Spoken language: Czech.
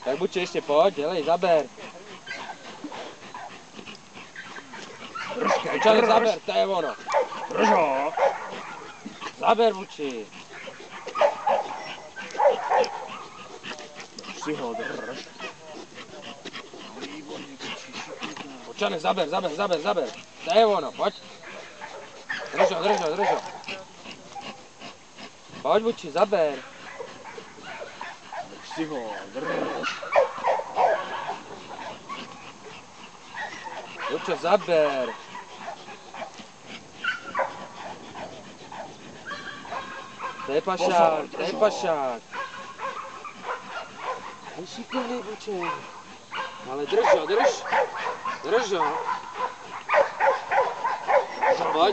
Tak buď ještě pojď, dělej, zaber. Bučane, zaber, to je ono. Drž ho. Zaber, Buči. Si ho drž. Bučane, zaber. To je ono, pojď. Drž ho. Pojď, Buči, zaber. Si ho drž. Bučo, zaber. To je pašák. Je šikovný, Buče. Ale drž ho. Pojď.